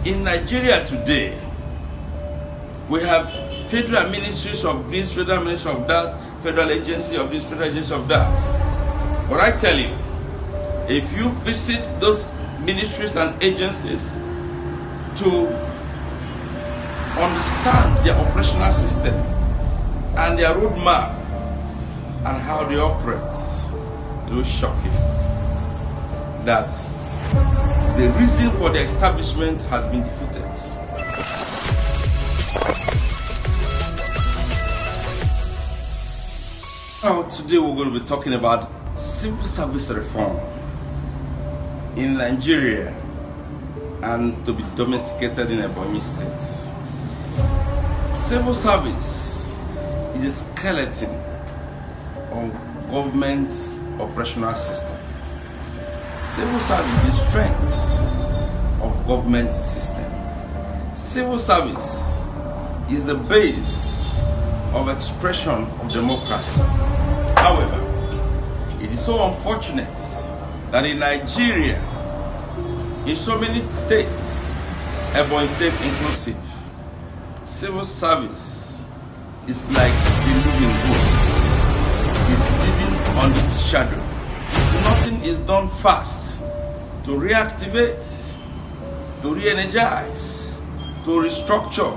In Nigeria today, we have federal ministries of this, federal ministry of that, federal agency of this, federal agency of that. But I tell you, if you visit those ministries and agencies to understand their operational system and their roadmap and how they operate, it will shock you that the reason for the establishment has been defeated. Now, today we're going to be talking about civil service reform in Nigeria and to be domesticated in Ebonyi State. Civil service is a skeleton of government operational system. Civil service is the strength of government system. Civil service is the base of expression of democracy. However, it is so unfortunate that in Nigeria, in so many states, Ebonyi State inclusive, civil service is like the living ghost. It's living on its shadow. Nothing is done fast to reactivate, to re-energize, to restructure,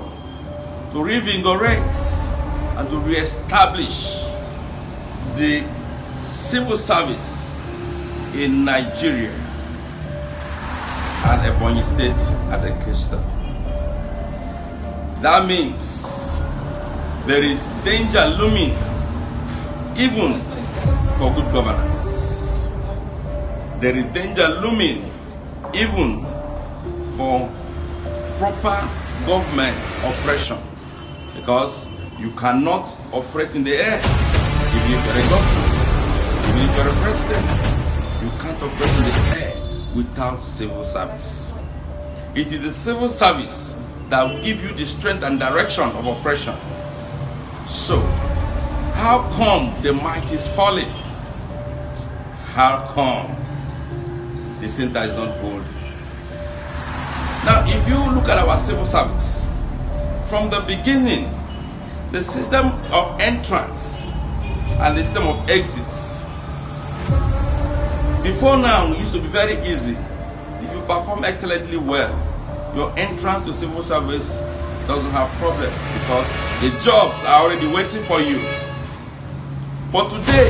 to reinvigorate, and to re-establish the civil service in Nigeria and Ebonyi State as a case study. That means there is danger looming even for good governance. There is danger looming even for proper government operation, because you cannot operate in the air. Even if you're a government, even if you're a president, you can't operate in the air without civil service. It is the civil service that will give you the strength and direction of operation. So, how come the might is falling? How come the center is not gold? Now, if you look at our civil service, from the beginning, the system of entrance and the system of exits, before now, it used to be very easy. If you perform excellently well, your entrance to civil service doesn't have problem because the jobs are already waiting for you. But today,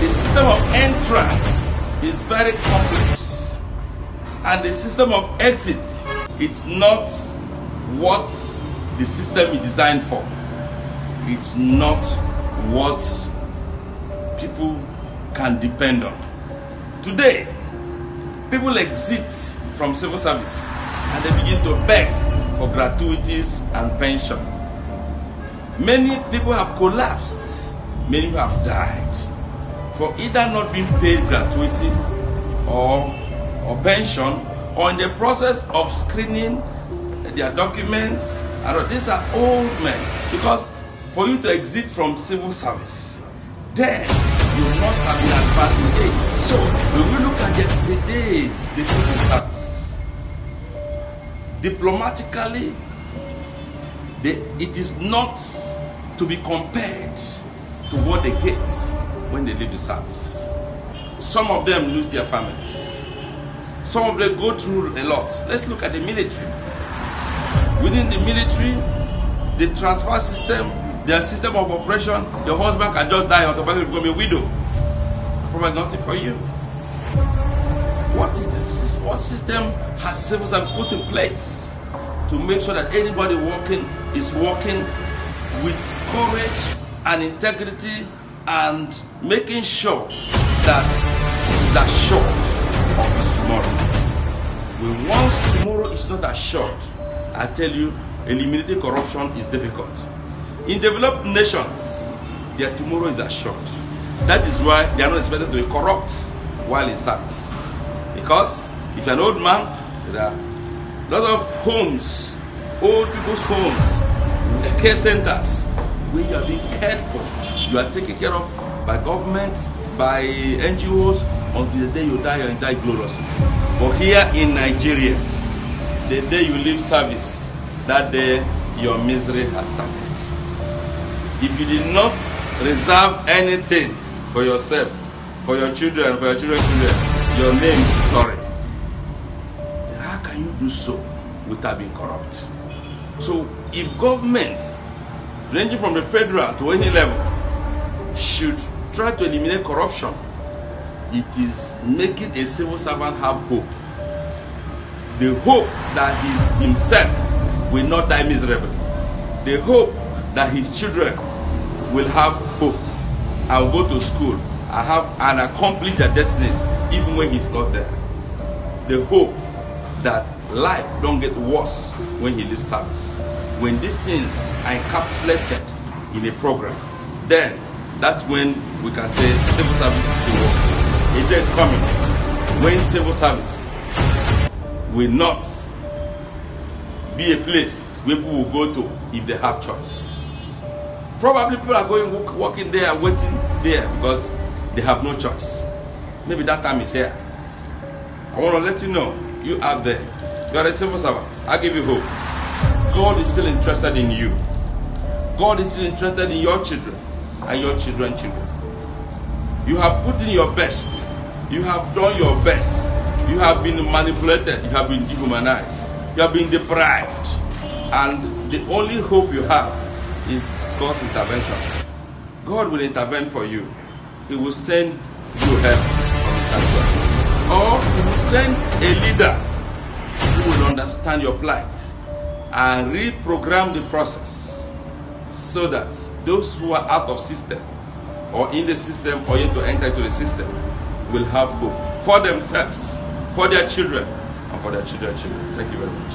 the system of entrance is very complex, and the system of exit, it's not what the system is designed for. It's not what people can depend on. Today, people exit from civil service and they begin to beg for gratuities and pension. Many people have collapsed. Many people have died for either not being paid gratuity or pension, or in the process of screening their documents. And these are old men, because for you to exit from civil service, then you must have been advanced in age. So when we look at the days the civil service, diplomatically, it is not to be compared to what they get when they leave the service. Some of them lose their families. Some of them go through a lot. Let's look at the military. Within the military, the transfer system, their system of operation, the husband can just die automatically become a widow. Probably nothing for you. What system has civil service put in place to make sure that anybody working is working with courage and integrity and making sure that it's assured of his tomorrow? When once tomorrow is not assured, I tell you, eliminating corruption is difficult. In developed nations, their tomorrow is assured. That is why they are not expected to be corrupt while in service. Because if you're an old man, there are a lot of homes, old people's homes, care centers, where you are being cared for. You are taken care of by government, by NGOs, until the day you die and die gloriously. But here in Nigeria, the day you leave service, that day your misery has started. If you did not reserve anything for yourself, for your children, for your children's children, your name is sorry. How can you do so without being corrupt? So if governments, ranging from the federal to any level, should try to eliminate corruption, it is making a civil servant have hope. The hope that he himself will not die miserably. The hope that his children will have hope and go to school and accomplish their destinies even when he's not there. The hope that life don't get worse when he leaves service. When these things are encapsulated in a program, then that's when we can say civil service is still working. A day is coming when civil service will not be a place where people will go to if they have choice. Probably people are going walking there and waiting there because they have no choice. Maybe that time is here. I want to let you know, you out there, you are a civil servant. I give you hope. God is still interested in you. God is still interested in your children and your children's children. You have put in your best. You have done your best. You have been manipulated. You have been dehumanized. You have been deprived. And the only hope you have is God's intervention. God will intervene for you. He will send you help from his sanctuary. Or he will send a leader who will understand your plight and reprogram the process so that those who are out of system or in the system or yet to enter into the system will have hope for themselves, for their children, and for their children's children. Thank you very much.